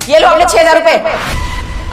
ये लो अपने 6,000 रुपए।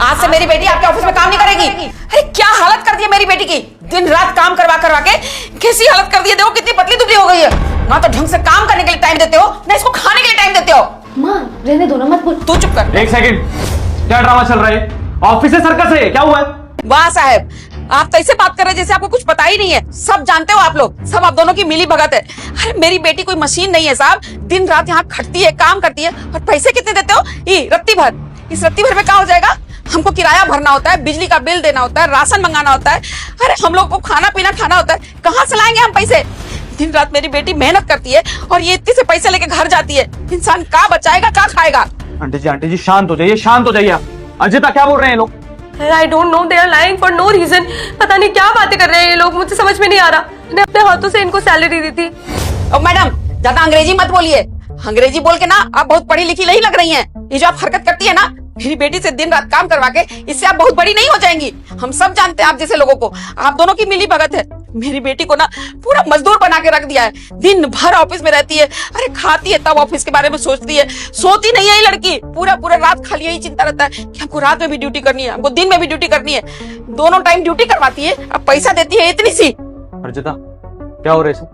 आज से मेरी बेटी आपके ऑफिस में काम नहीं करेगी। अरे क्या हालत कर दी है मेरी बेटी की, दिन रात काम करवा करवा के कैसी हालत कर दी है। देखो कितनी पतली दुबली हो गई है। ना तो ढंग से काम करने के लिए टाइम देते हो, ना इसको खाने के लिए टाइम देते हो। माँ रहने दो ना, मत बोल। तू चुप कर। एक सेकंड, क्या ड्रामा चल रहा है? ऑफिस से सर्कस है, क्या हुआ है? वाह साहब, आप तो ऐसे बात कर रहे हैं जैसे आपको कुछ पता ही नहीं है। सब जानते हो आप लोग, सब आप दोनों की मिली भगत है। अरे मेरी बेटी कोई मशीन नहीं है साहब, दिन रात यहाँ खटती है, काम करती है। और पैसे कितने देते हो? ये रत्ती भर। इस रत्ती भर में क्या हो जाएगा? हमको किराया भरना होता है, बिजली का बिल देना होता है, राशन मंगाना होता है, अरे हम लोग को खाना पीना खाना होता है। कहाँ से लाएंगे हम पैसे? दिन रात मेरी बेटी मेहनत करती है और ये इतने से पैसे लेके घर जाती है। इंसान क्या बचाएगा, क्या खाएगा? आंटी जी शांत हो जाइए, शांत हो जाइए। अजिता क्या बोल रहे हैं लोग? I don't know, they are lying for no reason। पता नहीं क्या बातें कर रहे हैं ये लोग, मुझे समझ में नहीं आ रहा। मैंने अपने हाथों से इनको सैलरी दी थी। और मैडम ज्यादा अंग्रेजी मत बोलिए, अंग्रेजी बोल के ना आप बहुत पढ़ी लिखी नहीं लग रही हैं। ये जो आप हरकत करती है ना मेरी बेटी से दिन रात काम करवा के, इससे आप बहुत बड़ी नहीं हो जाएंगी। हम सब जानते हैं आप जैसे लोगों को, आप दोनों की मिली भगत है। मेरी बेटी को ना पूरा मजदूर बना के रख दिया है। दिन भर ऑफिस में रहती है, अरे खाती है तब ऑफिस के बारे में सोचती है, सोती नहीं है ये लड़की। पूरा पूरा रात खाली यही चिंता रहता है कि हमको रात में भी ड्यूटी करनी है, हमको दिन में भी ड्यूटी करनी है। दोनों टाइम ड्यूटी करवाती है, अब पैसा देती है इतनी सी। अर्जिता क्या हो रहा है?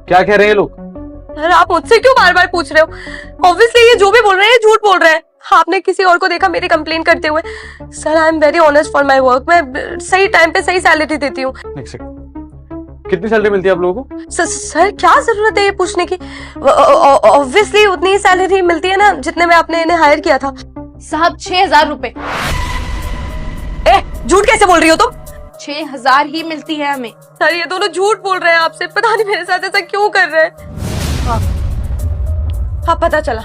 क्या कह रहे हैं लोग? अरे आप मुझसे क्यों बार बार पूछ रहे हो? ऑब्वियसली ये जो भी बोल रहे हैं झूठ बोल रहे हैं। आपने किसी और को देखा मेरी कंप्लेन करते हुए? Sir I am very honest for my work. मैं सही टाइम पे सही सैलरी देती हूँ। कितनी सैलरी मिलती है आप लोगों को? सर क्या जरूरत है ये पूछने की? ऑब्वियसली उतनी ही सैलरी मिलती है ना जितने में आपने इन्हें हायर किया था। साहब 6,000 रुपए। झूठ कैसे बोल रही हो तुम? 6,000 ही मिलती है हमें। सर ये दोनों झूठ बोल रहे हैं आपसे, पता नहीं मेरे साथ ऐसा क्यों कर रहे हैं। हाँ पता चला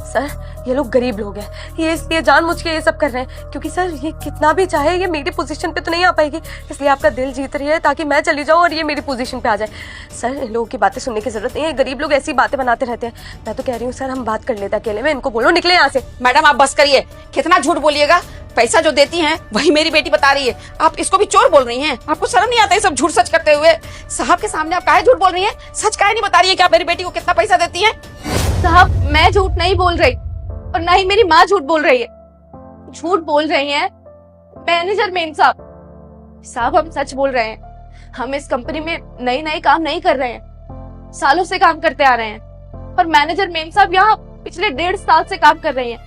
सर, ये लोग गरीब लोग हैं, ये इसलिए जानबूझ के ये सब कर रहे हैं क्योंकि सर ये कितना भी चाहे ये मेरी पोजीशन पे तो नहीं आ पाएगी, इसलिए आपका दिल जीत रही है ताकि मैं चली जाऊं और ये मेरी पोजीशन पे आ जाए। सर इन लोगों की बातें सुनने की जरूरत नहीं है, गरीब लोग ऐसी बातें बनाते रहते हैं। मैं तो कह रही हूँ सर हम बात कर लेते अकेले में, इनको बोलो निकले यहाँ से। मैडम आप बस करिए, कितना झूठ बोलिएगा? पैसा जो देती हैं वही मेरी बेटी बता रही है, आप इसको भी चोर बोल रही हैं। आपको शर्म नहीं आता है सब झूठ सच करते हुए? साहब के सामने आप काहे झूठ बोल रही हैं? सच काहे नहीं बता रही है कि आप मेरी बेटी को कितना पैसा देती हैं? साहब मैं झूठ नहीं बोल रही और ना ही मेरी माँ झूठ बोल रही है। झूठ बोल रही हैं मैनेजर मेम साहब। साहब हम सच बोल रहे हैं, हम इस कंपनी में नई काम नहीं कर रहे हैं, सालों से काम करते आ रहे हैं। और मैनेजर मेम साहब यहाँ पिछले 1.5 साल से काम कर रही हैं।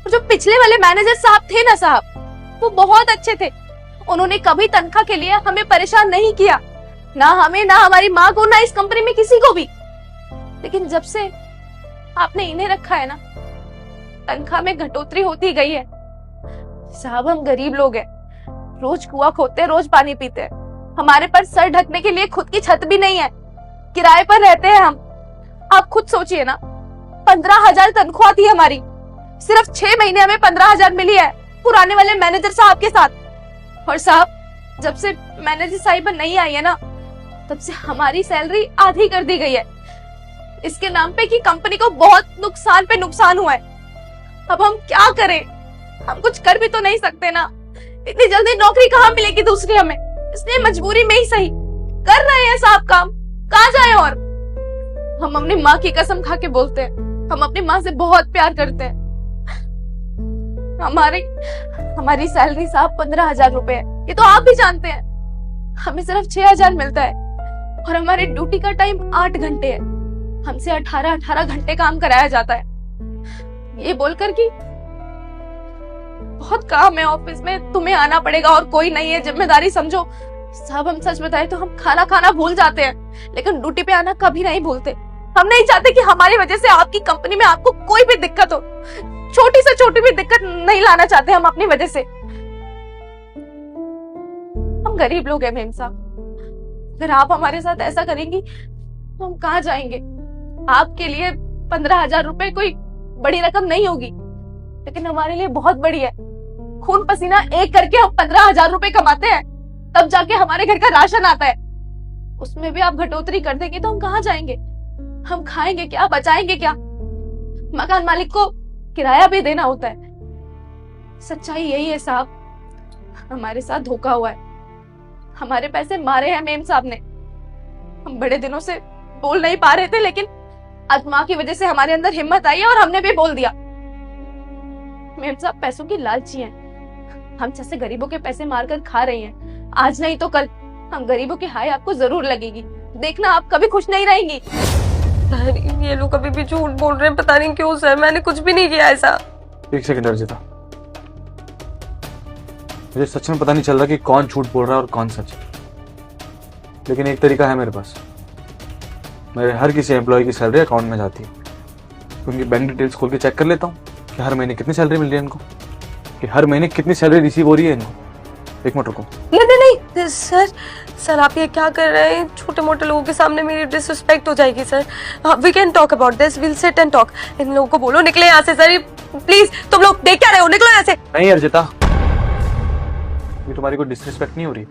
और जो पिछले वाले मैनेजर साहब थे ना साहब, वो बहुत अच्छे थे। उन्होंने कभी तनख्वाह के लिए हमें परेशान नहीं किया, ना हमें, ना हमारी माँ को, ना इस कंपनी में किसी को भी। लेकिन जब से आपने इन्हें रखा है ना, तनख्वाह में घटोतरी होती गई है। साहब हम गरीब लोग हैं, रोज कुआं खोदते, रोज पानी पीते हैं। हमारे पास सर ढकने के लिए खुद की छत भी नहीं है, किराए पर रहते हैं हम। आप खुद सोचिए ना, 15,000 तनख्वाह थी हमारी, सिर्फ 6 महीने हमें 15,000 मिली है पुराने वाले मैनेजर साहब के साथ। और साहब जब से मैनेजर साहिबा नहीं आई है ना, तब से हमारी सैलरी आधी कर दी गई है, इसके नाम पे कि कंपनी को बहुत नुकसान पे नुकसान हुआ है। अब हम क्या करें? हम कुछ कर भी तो नहीं सकते ना, इतनी जल्दी नौकरी कहाँ मिलेगी दूसरी हमें, इसलिए मजबूरी में ही सही कर रहे हैं साहब काम, कहाँ जाए। और हम अपनी माँ की कसम खा के बोलते हैं, हम अपनी माँ से बहुत प्यार करते हैं। हमारी सैलरी साहब 15,000 रुपए है, ये तो आप भी जानते हैं। हमें सिर्फ 6,000 मिलता है और हमारे ड्यूटी का टाइम 8 घंटे है। हमसे 18 घंटे काम कराया जाता है, ये बोलकर कि बहुत काम है ऑफिस में, तुम्हें आना पड़ेगा और कोई नहीं है, जिम्मेदारी समझो। साहब हम सच बताएं तो हम खाना भूल जाते हैं, लेकिन ड्यूटी पे आना कभी नहीं भूलते। हम नहीं चाहते कि हमारी वजह से आपकी कंपनी में आपको कोई भी दिक्कत हो, छोटी से छोटी भी दिक्कत नहीं लाना चाहते हम अपनी वजह से। हम गरीब लोग हैं मेम साहब, अगर आप हमारे साथ ऐसा करेंगी तो हम कहाँ जाएंगे? आपके लिए 15,000 रुपए कोई बड़ी रकम नहीं होगी, लेकिन हमारे लिए बहुत बड़ी है। खून पसीना एक करके हम 15,000 रुपए कमाते हैं, तब जाके हमारे घर का राशन आता है। उसमें भी आप घटोतरी कर देंगे तो हम कहाँ जाएंगे? हम खाएंगे क्या, बचाएंगे क्या? मकान मालिक को किराया भी देना होता है। सच्चाई यही है साहब, हमारे साथ धोखा हुआ है, हमारे पैसे मारे हैं मेम साहब ने। हम बड़े दिनों से बोल नहीं पा रहे थे, लेकिन आज माँ की वजह से हमारे अंदर हिम्मत आई है और हमने भी बोल दिया। मेम साहब पैसों की लालची हैं। हम जैसे गरीबों के पैसे मारकर खा रही हैं, आज नहीं तो कल हम गरीबों की हाय आपको जरूर लगेगी। देखना आप कभी खुश नहीं रहेंगी। सर ये लोग अभी भी झूठ बोल रहे हैं, पता नहीं क्यों सर, मैंने कुछ भी नहीं किया ऐसा। एक सेकंड अर्जिता, मुझे सच में पता नहीं चल रहा कि कौन झूठ बोल रहा है और कौन सच है, लेकिन एक तरीका है मेरे पास। मेरे हर किसी एम्प्लॉय की सैलरी अकाउंट में जाती है, उनकी बैंक डिटेल्स खोल के चेक कर लेता हूँ कि हर महीने कितनी सैलरी मिल रही है इनको, कि हर महीने कितनी सैलरी रिसीव हो रही है इनको। एक मिनट रुको। नहीं सर आप ये क्या कर रहे हैं? छोटे मोटे लोगों के सामने मेरी डिसरिस्पेक्ट हो जाएगी sir. We can talk about this, will sit and talk. इन लोगों को बोलो निकले यहाँ से सर, प्लीज। तुम लोग देख क्या रहे हो, निकलो यहाँ से। नहीं अर्जिता, ये तुम्हारी कोई डिसरिस्पेक्ट नहीं हो रही,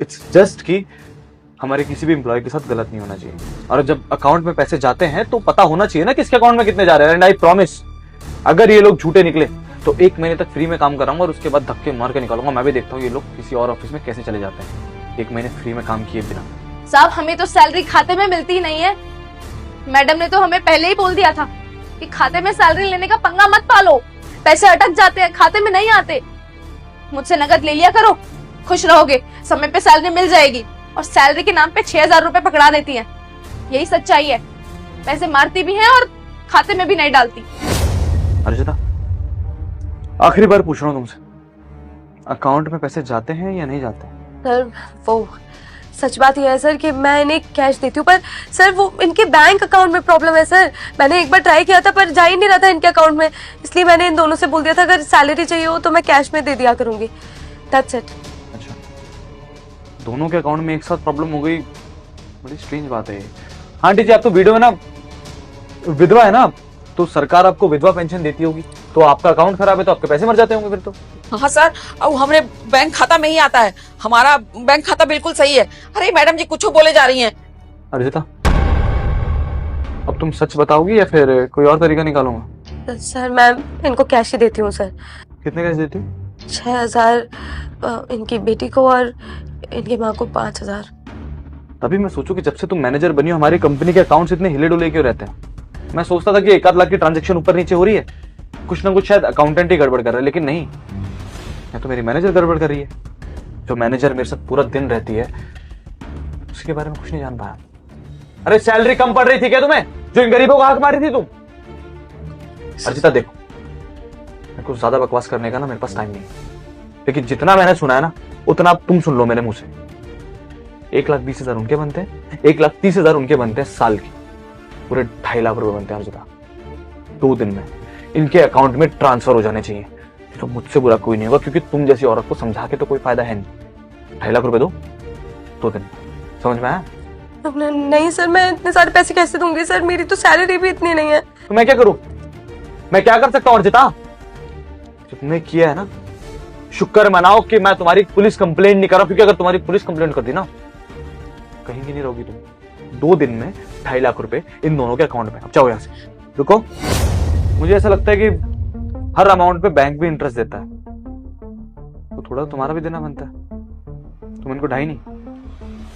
इट्स जस्ट कि हमारे किसी भी एम्प्लॉय के साथ गलत नहीं होना चाहिए, और जब अकाउंट में पैसे जाते हैं तो पता होना चाहिए ना किसके अकाउंट में कितने जा रहे हैं। एंड आई प्रॉमिस, अगर ये लोग झूठे निकले तो 1 महीने तक फ्री में काम कराऊंगा और उसके बाद धक्के मार के निकालूंगा। मैं भी देखता हूँ ये लोग किसी और ऑफिस में कैसे चले जाते हैं 1 महीने फ्री में काम किए बिना। साहब हमें तो सैलरी खाते में मिलती ही नहीं है। मैडम ने तो हमें पहले ही बोल दिया था कि खाते में सैलरी लेने का पंगा मत पालो, पैसे अटक जाते हैं, खाते में नहीं आते। मुझसे नकद ले लिया करो, खुश रहोगे, समय पे सैलरी मिल जाएगी। और सैलरी के नाम पे 6,000 रुपए पकड़ा देती हैं, यही सच्चाई है। पैसे मारती भी हैं और खाते में भी नहीं डालती। अर्जिता, आखिरी बार पूछ रहा हूँ तुमसे, अकाउंट में पैसे जाते हैं या नहीं जाते? सर वो सच बात यह है सर कि मैं इन्हें कैश देती हूँ, पर सर वो इनके बैंक अकाउंट में प्रॉब्लम है सर। मैंने एक बार ट्राई किया था पर जा ही नहीं रहा था इनके अकाउंट में, इसलिए मैंने इन दोनों से बोल दिया था अगर सैलरी चाहिए हो तो मैं कैश में दे दिया करूंगी। That's it. अच्छा, दोनों के अकाउंट में एक साथ प्रॉब्लम हो गई, बड़ी स्ट्रेंज बात है। आंटी जी, आप तो वीडियो में ना विधवा है ना, तो सरकार आपको विधवा पेंशन देती होगी, तो आपका अकाउंट खराब है तो आपके पैसे मर जाते होंगे फिर तो। हाँ सर, अब हमारे बैंक खाता में ही आता है, हमारा बैंक खाता बिल्कुल सही है। अरे मैडम जी कुछ बोले जा रही हैं। अर्जिता, अब तुम सच बताओगी या फिर कोई और तरीका निकालूंगा? सर मैं इनको कैश ही देती हूँ सर। कितने कैसे देती हो? 6,000 इनकी बेटी को और इनकी माँ को 5,000। तभी मैं सोचूं कि जब से तुम मैनेजर बनी हो हमारी कंपनी के अकाउंट्स इतने हिले डुले क्यों रहते हैं। मैं सोचता था कि 1 आध लाख की ट्रांजैक्शन ऊपर नीचे हो रही है, कुछ ना कुछ शायद अकाउंटेंट ही गड़बड़ कर रहा है, लेकिन नहीं, या तो मेरी मैनेजर गड़बड़ कर रही है। जो मैनेजर मेरे साथ पूरा दिन रहती है उसके बारे में कुछ नहीं जान पाया। अरे सैलरी कम पड़ रही थी क्या तुम्हें, जो इन गरीबों को हाथ मारी थी तुम? अर्जिता देखो, मेरे को ज्यादा बकवास करने का ना मेरे पास टाइम नहीं है, लेकिन जितना मैंने सुना है ना उतना अब तुम सुन लो मेरे मुंह से। 1,20,000 उनके बनते हैं, 1,30,000 उनके बनते हैं साल की, पूरे 2.5 लाख रुपए बनते हैं अर्जिता। 2 दिन में इनके अकाउंट में ट्रांसफर हो जाने चाहिए, तो मुझसे बुरा कोई नहीं होगा, क्योंकि तुम जैसी औरत को समझा के तो कोई फायदा है नहीं। 2.5 लाख रुपए दो 2 दिन, समझ में आया? नहीं सर, मैं इतने सारे पैसे कैसे दूंगी सर, मेरी तो सैलरी भी इतनी नहीं है। तो मैं क्या करूं, मैं क्या कर सकता हूं अर्जिता? जो तुमने किया है ना, शुक्र मनाओ कि मैं तुम्हारी पुलिस कंप्लेंट नहीं कर रहा, क्योंकि अगर तुम्हारी पुलिस कंप्लेंट कर दी ना कहीं की नहीं रहोगी तुम। 2 दिन में 2.5 लाख रुपए इन दोनों के अकाउंट में। अब जाओ यहां से, रुको। मुझे ऐसा लगता है कि हर अमाउंट पे बैंक भी इंटरेस्ट देता है, तो थोड़ा तुम्हारा भी देना बनता है। तुम इनको 2.5 नहीं,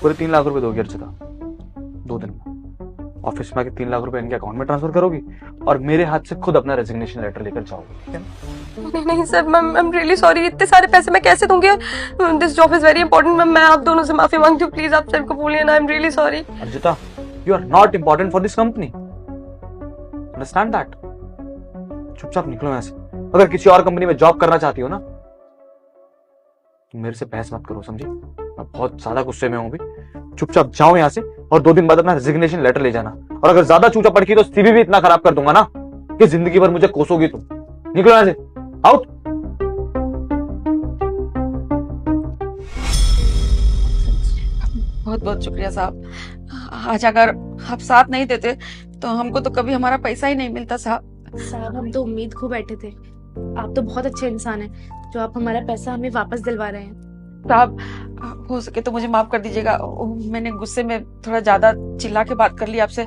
पूरे 3 लाख रुपए दोगे अर्जिता 2 दिन में। ऑफिस में आके 3 लाख रुपए इनके अकाउंट में ट्रांसफर करोगी और मेरे हाथ से खुद अपना रेजिग्नेशन लेटर लेकर जाओगी, ठीक है ना? नहीं sir, I am really sorry, इतने सारे पैसे मैं कैसे दूंगी? This job is very important. मैं आप दोनों से माफी मांगती हूँ, प्लीज आप सर को बोलिए ना, I am really sorry. Arjita, you are not important for this company, understand that. चुपचाप निकलो यहाँ से। अगर किसी और कंपनी में जॉब करना चाहती हो ना तो मेरे से बहस मत करो, समझी? मैं बहुत ज्यादा गुस्से में हूं अभी। चुपचाप जाओ यहाँ से और 2 दिन बाद अपना रेजिग्नेशन लेटर ले जाना, और अगर ज्यादा चूचा पड़की तो सीवी भी इतना खराब कर दूंगा ना कि जिंदगी भर मुझे कोसोगी तुम। निकलो यहाँ से, आउट। बहुत बहुत शुक्रिया साहब। आज अगर आप साथ नहीं देते तो हमको तो कभी हमारा पैसा ही नहीं मिलता साहब। साहब हम तो उम्मीद खो बैठे थे, आप तो बहुत अच्छे इंसान हैं जो आप हमारा पैसा हमें वापस दिलवा रहे हैं। साहब हो सके तो मुझे माफ कर दीजिएगा, मैंने गुस्से में थोड़ा ज्यादा चिल्ला के बात कर ली आपसे,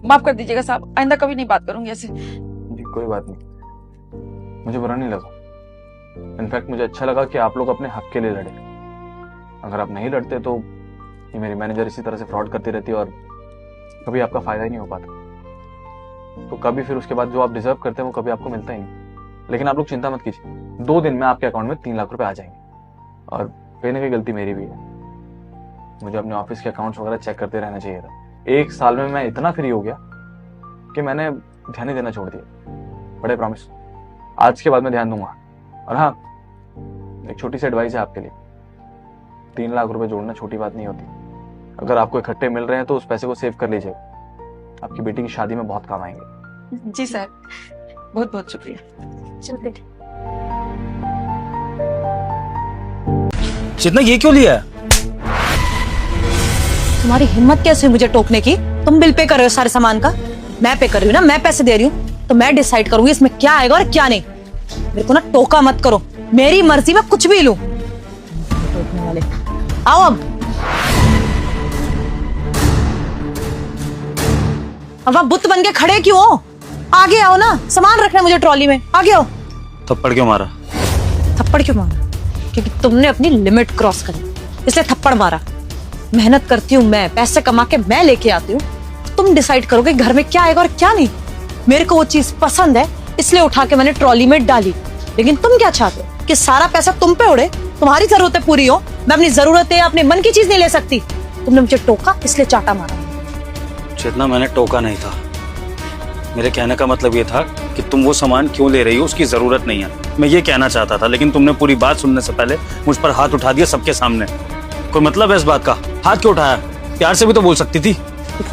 माफ कर दीजिएगा साहब। आइंदा कभी नहीं बात करूंगी ऐसे। जी कोई बात नहीं, मुझे बुरा नहीं लगा। इनफैक्ट मुझे अच्छा लगा कि आप लोग अपने हक के लिए लड़े। अगर आप नहीं लड़ते तो ये मेरी मैनेजर इसी तरह से फ्रॉड करती रहती और कभी आपका फायदा ही नहीं हो पाता। तो कभी फिर उसके बाद जो आप डिजर्व करते हैं वो कभी आपको मिलता ही नहीं। लेकिन आप लोग चिंता मत कीजिए, 2 दिन में आपके अकाउंट में 3 लाख रुपए आ जाएंगे। और कहीं ना कहीं गलती मेरी भी है, मुझे अपने ऑफिस के अकाउंट्स वगैरह चेक करते रहना चाहिए था। 1 साल में मैं इतना फ्री हो गया कि मैंने ध्यान ही देना छोड़ दिया। बड़े प्रॉमिस, आज के बाद मैं ध्यान दूंगा। और हाँ, एक छोटी सी एडवाइस है आपके लिए, 3 लाख रुपए जोड़ना छोटी बात नहीं होती। अगर आपको इकट्ठे मिल रहे हैं तो उस पैसे को सेव कर लीजिए, आपकी बेटी की शादी में बहुत काम आएंगे। जी सर, बहुत बहुत शुक्रिया। चलते। चेतना ये क्यों लिया है? तुम्हारी हिम्मत कैसे हुई मुझे टोकने की? तुम बिल पे कर रहे हो सारे सामान का, मैं पे कर रही हूँ ना, मैं पैसे दे रही हूँ, तो मैं डिसाइड करूंगी इसमें क्या आएगा और क्या नहीं। मेरे को ना टोका मत करो, मेरी मर्जी में कुछ भी लूं। टोकने वाले आओ अब आप बुत बन के खड़े क्यों हो? आगे आओ ना, सामान रखना है मुझे ट्रॉली में, आगे आओ। थप्पड़ क्यों मारा? थप्पड़ क्यों मारा? क्योंकि तुमने अपनी लिमिट क्रॉस करी, इसलिए थप्पड़ मारा। मेहनत करती हूँ मैं, पैसे कमा के मैं लेके आती हूँ, तुम डिसाइड करोगे घर में क्या आएगा और क्या नहीं। मेरे को वो चीज पसंद है, इसलिए उठा के मैंने ट्रॉली में डाली। लेकिन तुम क्या चाहते हो कि सारा पैसा तुम पे उड़े, तुम्हारी जरूरतें पूरी हो, मैं अपनी जरूरतें अपने मन की चीज नहीं ले सकती। तुमने मुझे टोका, इसलिए चाटा मारा। चेतना, मैंने टोका नहीं था। मेरे कहने का मतलब ये था कि तुम वो सामान क्यों ले रही हो, उसकी जरूरत नहीं है, मैं ये कहना चाहता था। लेकिन तुमने पूरी बात सुनने से पहले मुझ पर हाथ उठा दिया सबके सामने। कोई मतलब है इस बात का? हाथ क्यों उठाया? प्यार से भी तो बोल सकती थी।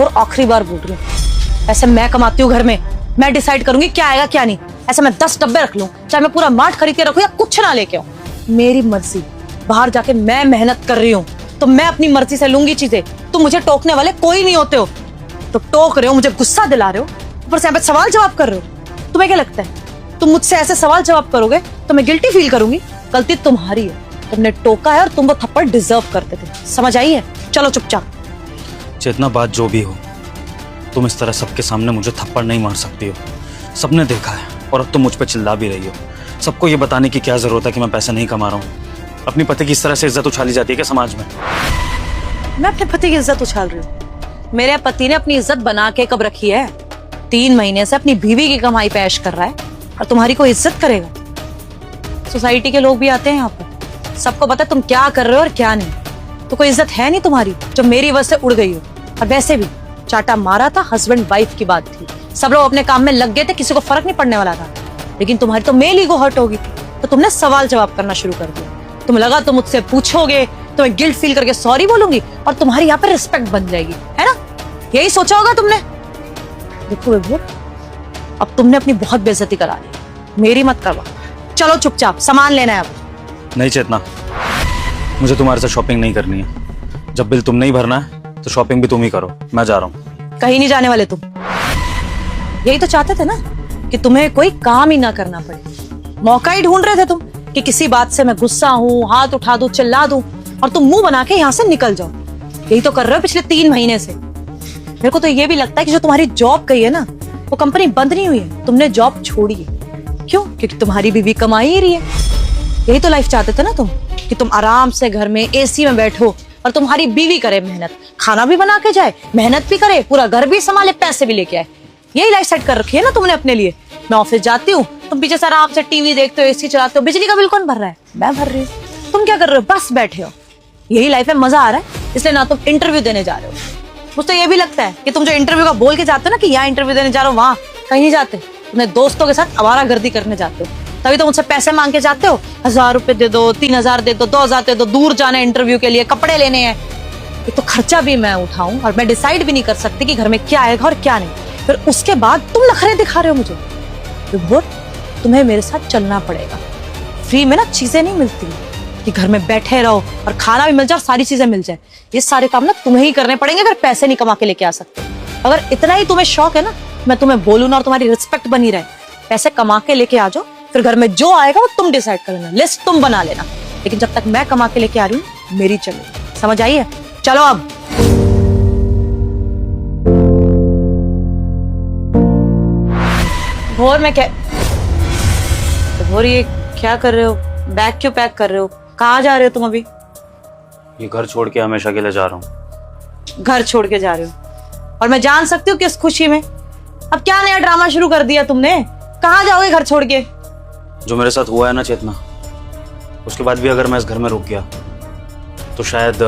और आखिरी बार बोल रही हूँ, ऐसे मैं कमाती हूँ घर में, मैं डिसाइड करूंगी क्या आएगा क्या नहीं। ऐसे मैं 10 डब्बे रख लूं, चाहे मैं पूरा मार्ट खरीद के रखूं या कुछ ना लेके आऊं, मेरी मर्जी। बाहर जाके मैं मेहनत कर रही हूँ तो मैं अपनी मर्जी से लूंगी चीजें। तुम मुझे टोकने वाले कोई नहीं होते हो, तो टोक रहे हो, मुझे गुस्सा दिला रहे हो, ऊपर से यहाँ पे सवाल जवाब कर रहे हो। तुम्हें क्या लगता है तुम मुझसे ऐसे सवाल जवाब करोगे तो मैं गिल्टी फील करूंगी? गलती तुम्हारी है, तुमने टोका है और तुम वो थप्पड़ डिजर्व करते थे। समझ आई है? चलो चुपचाप। चेतना, बात जो भी हो, तुम इस तरह सबके सामने मुझे थप्पड़ नहीं मार सकती हो। सबने देखा है और अब तुम मुझ पर चिल्ला भी रही हो। सबको ये बताने की क्या जरूरत है कि मैं पैसे नहीं कमा रहा हूँ? अपनी पति की इस तरह से इज्जत उछाली जाती है क्या समाज में? मैं अपने पति की इज्जत उछाल रही हूँ? मेरे पति ने अपनी इज्जत बना के कब रखी है? 3 महीने से अपनी बीवी की कमाई पे ऐश कर रहा है और तुम्हारी कोई इज्जत करेगा? सोसाइटी के लोग भी आते हैं यहाँ पर, सबको पता है तुम क्या कर रहे हो और क्या नहीं। तो कोई इज्जत है नहीं तुम्हारी जो मेरी वजह से उड़ गई हो। और वैसे भी चाटा मारा था, हस्बैंड वाइफ की बात थी, सब लोग अपने काम में लग गए थे, किसी को फर्क नहीं पड़ने वाला था। लेकिन तुम्हारी तो मेल ईगो हर्ट होगी, तो तुमने सवाल जवाब करना शुरू कर दिया। तुम लगा तुम मुझसे पूछोगे तो मैं गिल्ट फील करके सॉरी बोलूंगी और तुम्हारी यहाँ पे रिस्पेक्ट बन जाएगी, है ना? यही सोचा होगा तुमने। देखो विभूर, अब तुमने अपनी बहुत बेइज्जती करा ली, मेरी मत करवा। चलो चुपचाप, सामान लेना है अब। नहीं चेतना, मुझे तुम्हारे साथ शॉपिंग नहीं करनी है। जब बिल तुम नहीं भरना है तो शॉपिंग भी तुम ही करो, मैं जा रहा हूँ। कहीं नहीं जाने वाले तुम। यही तो चाहते थे ना कि तुम्हें कोई काम ही ना करना पड़े। मौका ही ढूंढ रहे थे तुम कि किसी बात से मैं गुस्सा हूँ, हाथ उठा दूं, चिल्ला दूं और तुम मुंह बना के यहाँ से निकल जाओ। यही तो कर रहे हो पिछले 3 महीने से। मेरे को तो ये भी लगता है कि जो तुम्हारी जॉब गई है ना, वो कंपनी बंद नहीं हुई है, तुमने जॉब छोड़ी है। क्यों? क्योंकि तुम्हारी बीवी कमा ही रही है। यही तो लाइफ चाहते थे ना तुम, कि तुम आराम से घर में एसी में बैठो और तुम्हारी बीवी करे मेहनत, खाना भी बना के जाए, मेहनत भी करे, पूरा घर भी संभाले, पैसे भी लेके आए। यही लाइफ सेट कर रखी है ना तुमने अपने लिए। मैं ऑफिस जाती हूँ, तुम पीछे से आराम से टीवी देखते हो, एसी चलाते हो। बिजली का बिल कौन भर रहा है? मैं भर रही हूँ। तुम क्या कर रहे हो? बस बैठे हो। यही लाइफ में मजा आ रहा है, इसलिए ना तुम इंटरव्यू देने जा रहे हो। मुझे तो ये भी लगता है कि तुम जो इंटरव्यू का बोल के जाते हो ना कि यहाँ इंटरव्यू देने जा रहे हो, वहां कहीं नहीं जाते, अपने दोस्तों के साथ आवारागर्दी करने जाते हो। तभी तो मुझसे पैसे मांग के जाते हो, 1000 रुपए दे दो, 3000 दे दो, 2000 दे दो, दूर जाना है इंटरव्यू के लिए, कपड़े लेने हैं। ये तो खर्चा भी मैं उठाऊं और मैं डिसाइड भी नहीं कर सकती कि घर में क्या आएगा और क्या नहीं। फिर उसके बाद तुम नखरे दिखा रहे हो मुझे। विभोर, तुम्हें मेरे साथ चलना पड़ेगा। फ्री में ना चीजें नहीं मिलती कि घर में बैठे रहो और खाना भी मिल जाए और सारी चीजें मिल जाए। ये सारे काम ना तुम्हें ही करने पड़ेंगे अगर पैसे नहीं कमा के लेके आ सकते। अगर इतना ही तुम्हें शौक है ना, मैं तुम्हें बोलूं ना और तुम्हारी रिस्पेक्ट बनी रहे, पैसे कमा के लेके आ जाओ, फिर घर में जो आएगा वो तुम डिसाइड कर लेना, लिस्ट तुम बना लेना। लेकिन जब तक मैं कमा के लेके आ रही हूँ, मेरी चलो। समझ आई है? चलो अब। भोर में क्या भोर, ये क्या कर रहे हो? बैग क्यों पैक कर रहे हो? कहाँ जा रहे हो तुम अभी? ये घर छोड़ के हमेशा के लिए जा रहा हूँ। घर छोड़ के जा रहे हो? और मैं जान सकती हूँ किस खुशी में? अब क्या नया ड्रामा शुरू कर दिया तुमने? कहाँ जाओगे घर छोड़ के? जो मेरे साथ हुआ है ना चेतना, उसके बाद भी अगर मैं इस घर में रुक गया तो शायद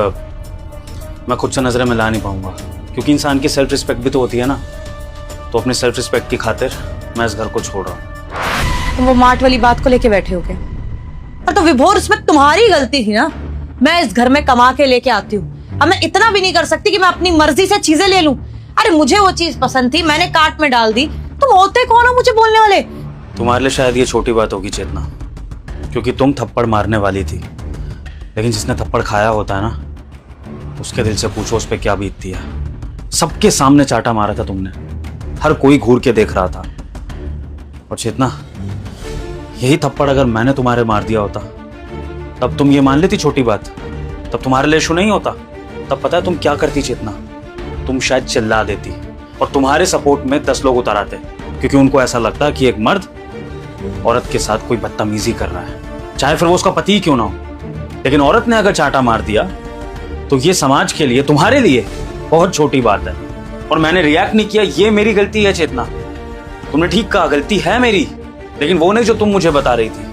मैं खुद से नजरें मिला नहीं पाऊंगा, क्योंकि इंसान की सेल्फ रिस्पेक्ट भी तो होती है ना। तो अपनी सेल्फ रिस्पेक्ट की खातिर मैं इस घर को छोड़ रहा हूँ। तुम वो मार्ट वाली बात को लेके बैठे हो क्या? और तो विभोर, उसमें तुम्हारी गलती थी ना। मैं इस घर में कमा के लेके आती हूँ, अब मैं इतना भी नहीं कर सकती कि मैं अपनी मर्जी से चीजें ले लूं। अरे मुझे वो चीज पसंद थी, मैंने कार्ट में डाल दी। तुम होते कौन हो मुझे बोलने वाले? तुम्हारे लिए शायद ये छोटी बात होगी चेतना, क्योंकि तुम थप्पड़ मारने वाली थी, लेकिन जिसने थप्पड़ खाया होता है ना, उसके दिल से पूछो उस पर क्या बीतती है। सबके सामने चाटा मारा था तुमने, हर कोई घूर के देख रहा था। और चेतना, यही थप्पड़ अगर मैंने तुम्हारे मार दिया होता तब तुम ये मान लेती छोटी बात, तब तुम्हारे लिए इशू नहीं होता। तब पता है तुम क्या करती चेतना? तुम शायद चिल्ला देती और तुम्हारे सपोर्ट में 10 लोग उतर आते, क्योंकि उनको ऐसा लगता कि एक मर्द औरत के साथ कोई बदतमीजी कर रहा है, चाहे फिर वो उसका पति ही क्यों ना हो। लेकिन औरत ने अगर चाटा मार दिया तो ये समाज के लिए, तुम्हारे लिए बहुत छोटी बात है। और मैंने रिएक्ट नहीं किया, ये मेरी गलती है चेतना। तुमने ठीक कहा, गलती है मेरी, लेकिन वो नहीं जो तुम मुझे बता रही थी,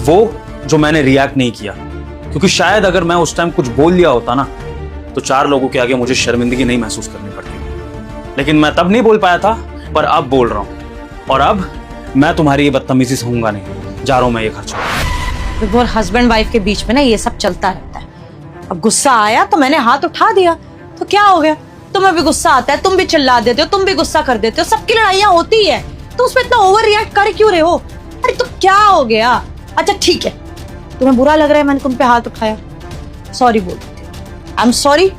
वो जो मैंने रिएक्ट नहीं किया। क्योंकि शायद अगर मैं उस टाइम कुछ बोल लिया होता ना, तो 4 लोगों के आगे मुझे शर्मिंदगी नहीं महसूस करनी पड़ती। लेकिन मैं तब नहीं बोल पाया था, पर अब बोल रहा हूं। और अब मैं तुम्हारी ये बदतमीजी सहूंगा नहीं। जा रहा हूं मैं ये खर्च। विभोर, हस्बैंड वाइफ के बीच में ना ये सब चलता रहता है। अब गुस्सा आया तो मैंने हाथ उठा दिया, तो क्या हो गया? तुम्हें भी गुस्सा आता है, तुम भी चिल्ला देते हो, तुम भी गुस्सा कर देते हो, सबकी लड़ाइयां होती है। तो उसमें इतना ओवर रिएक्ट कर क्यों रहे हो? अरे तो क्या हो गया? अच्छा ठीक है, तुम्हें बुरा लग रहा है मैंने तुम पे हाथ उठाया, सॉरी बोल देती हूँ। आई एम सॉरी,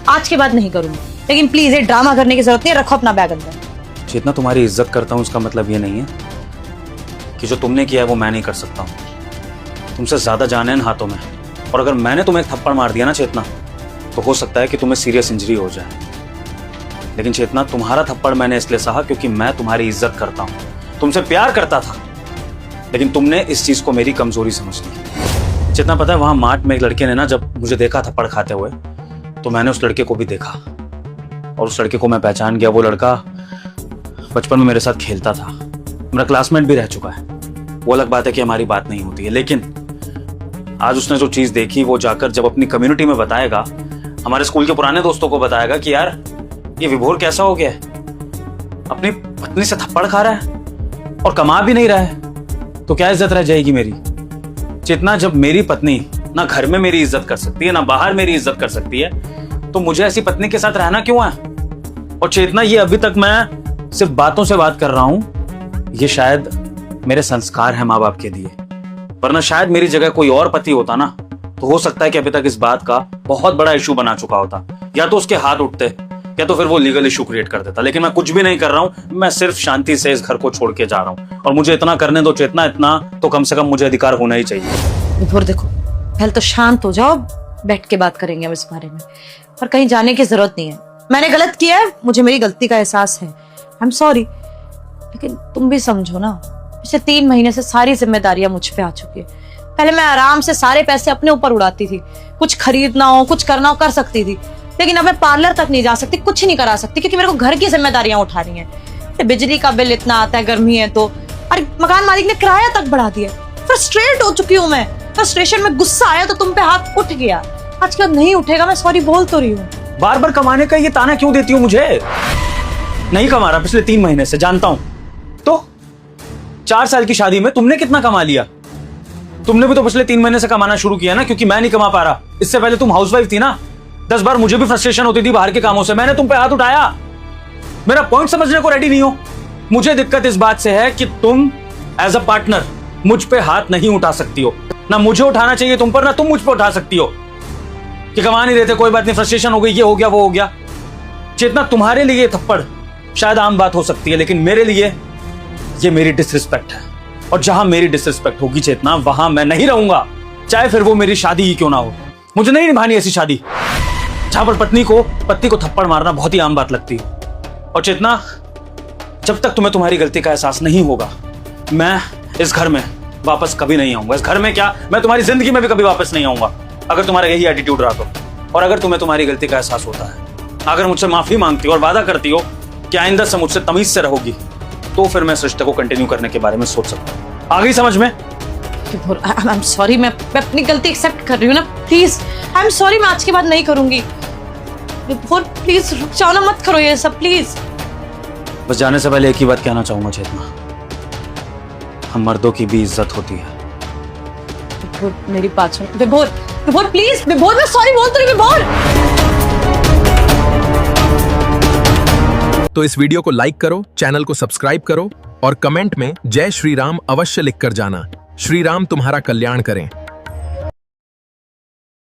आज के बाद नहीं करूंगी। लेकिन प्लीज ये ड्रामा करने की जरूरत नहीं है, रखो अपना बैग अंदर। जितना तुम्हारी इज्जत करता हूं उसका मतलब ये नहीं है कि जो तुमने किया है वो मैं नहीं कर सकता हूं। तुमसे ज्यादा जान है इन हाथों में, और अगर मैंने तुम्हें एक थप्पड़ मार दिया ना चेतना, तो हो सकता है कि तुम्हें सीरियस इंजरी हो जाए। लेकिन चेतना, तुम्हारा थप्पड़ मैंने इसलिए सहा क्योंकि मैं तुम्हारी इज्जत करता हूं, तुमसे प्यार करता था। लेकिन तुमने इस चीज को मेरी कमजोरी समझ ली। चेतना, पता है वहां मार्ट में एक लड़के ने ना जब मुझे देखा थप्पड़ खाते हुए, तो मैंने उस लड़के को भी देखा और उस लड़के को मैं पहचान गया। वो लड़का बचपन में मेरे साथ खेलता था, मेरा क्लासमेट भी रह चुका है। वो अलग बात है कि हमारी बात नहीं होती है, लेकिन आज उसने जो चीज देखी वो जाकर जब अपनी कम्युनिटी में बताएगा, हमारे स्कूल के पुराने दोस्तों को बताएगा कि यार ये विभोर कैसा हो गया है, अपनी पत्नी से थप्पड़ खा रहा है और कमा भी नहीं रहा है, तो क्या इज्जत रह जाएगी मेरी? चेतना, जब मेरी पत्नी ना घर में मेरी इज्जत कर सकती है ना बाहर मेरी इज्जत कर सकती है, तो मुझे ऐसी पत्नी के साथ रहना क्यों है? और चेतना, ये अभी तक मैं सिर्फ बातों से बात कर रहा हूं, ये शायद मेरे संस्कार है माँ बाप के दिए, वरना शायद मेरी जगह कोई और पति होता ना, तो हो सकता है कि अभी तक इस बात का बहुत बड़ा इशू बना चुका होता, या तो उसके हाथ उठते या तो फिर वो लीगल इशू क्रिएट कर देता। लेकिन मैं कुछ भी नहीं कर रहा हूं, मैं सिर्फ शांति से इस घर को छोड़ के जा रहा हूं। और मुझे इतना करने दो चेतना, इतना तो कम से कम मुझे अधिकार होना ही चाहिए। विभोर देखो, पहले तो शांत हो जाओ, बैठ के बात करेंगे हम इस बारे में, और कहीं जाने की जरूरत नहीं है। मैंने गलत किया है, मुझे मेरी गलती का एहसास है, आई एम सॉरी। लेकिन तुम भी समझो ना, पिछले 3 महीने से सारी जिम्मेदारियां मुझ पे आ चुकी है। पहले मैं आराम से सारे पैसे अपने ऊपर उड़ाती थी, कुछ खरीदना हो कुछ करना हो कर सकती थी, लेकिन अब मैं पार्लर तक नहीं जा सकती, कुछ नहीं करा सकती, क्योंकि मेरे को घर की जिम्मेदारियां उठा रही हैं। बिजली का बिल इतना आता है, गर्मी है तो, अरे मकान मालिक ने किराया तक बढ़ा दिया। फ्रस्ट्रेट हो चुकी हूँ मैं, फ्रस्ट्रेशन में गुस्सा आया तो तुम पे हाथ उठ गया, आज के बाद नहीं उठेगा। मैं सॉरी बोल तो रही हूँ। बार बार कमाने का ये ताना क्यों देती हो मुझे? नहीं कमा रहा पिछले 3 महीने से, जानता हूं। तो 4 साल की शादी में तुमने कितना कमा लिया? तुमने भी तो पिछले 3 महीने से कमाना शुरू किया ना, क्योंकि मैं नहीं कमा पा रहा। इससे पहले तुम हाउसवाइफ थी ना, 10 बार मुझे भी फ्रस्ट्रेशन होती थी बाहर के कामों से, मैंने तुम पे हाथ उठाया। मेरा पॉइंट समझने को रेडी नहीं हो। मुझे दिक्कत इस बात से है कि तुम एज अ पार्टनर मुझ पे हाथ नहीं उठा सकती हो। ना मुझे उठाना चाहिए तुम पर, ना तुम मुझ पे उठा सकती हो कि कमा नहीं देते, कोई बात नहीं, फ्रस्ट्रेशन हो गई, ये हो गया वो हो गया। चेतना, तुम्हारे लिए ये थप्पड़ शायद आम बात हो सकती है, लेकिन मेरे लिए ये मेरी डिसरिस्पेक्ट है। और जहां मेरी डिसरिस्पेक्ट होगी चेतना, वहां मैं नहीं रहूंगा, चाहे फिर वो मेरी शादी ही क्यों ना हो। मुझे नहीं निभानी ऐसी शादी जहां पर पत्नी को थप्पड़ मारना बहुत ही आम बात लगती है। और चेतना, जब तक तुम्हें तुम्हारी गलती का एहसास नहीं होगा, मैं इस घर में वापस कभी नहीं आऊंगा। इस घर में क्या, मैं तुम्हारी जिंदगी में भी कभी वापस नहीं आऊंगा, अगर तुम्हारा यही एटीट्यूड रहा तो। और अगर तुम्हें तुम्हारी गलती का एहसास होता है, अगर मुझसे माफी मांगती हो और वादा करती हो कि आइंदा से मुझसे तमीज से रहोगी, तो फिर मैं इस रिश्ते को कंटिन्यू करने के बारे में सोच सकता हूँ। आ गई समझ में? विभोर, आई एम सॉरी, मैं अपनी गलती एक्सेप्ट कर रही हूँ ना, प्लीज आई एम सॉरी, मैं आज के बाद नहीं करूंगी। विभोर प्लीज रुक जाओ ना, मत करो ये सब प्लीज। बस जाने से पहले एक ही बात कहना चाहूंगा चेतना, हम मर्दों की भी इज्जत होती है। विभोर मेरी बात सुन, विभोर, विभोर प्लीज, विभोर मैं सॉरी बोल तो रही, विभोर। तो इस वीडियो को लाइक करो, चैनल को सब्सक्राइब करो और कमेंट में जय श्री राम अवश्य लिखकर जाना। श्री राम तुम्हारा कल्याण करें।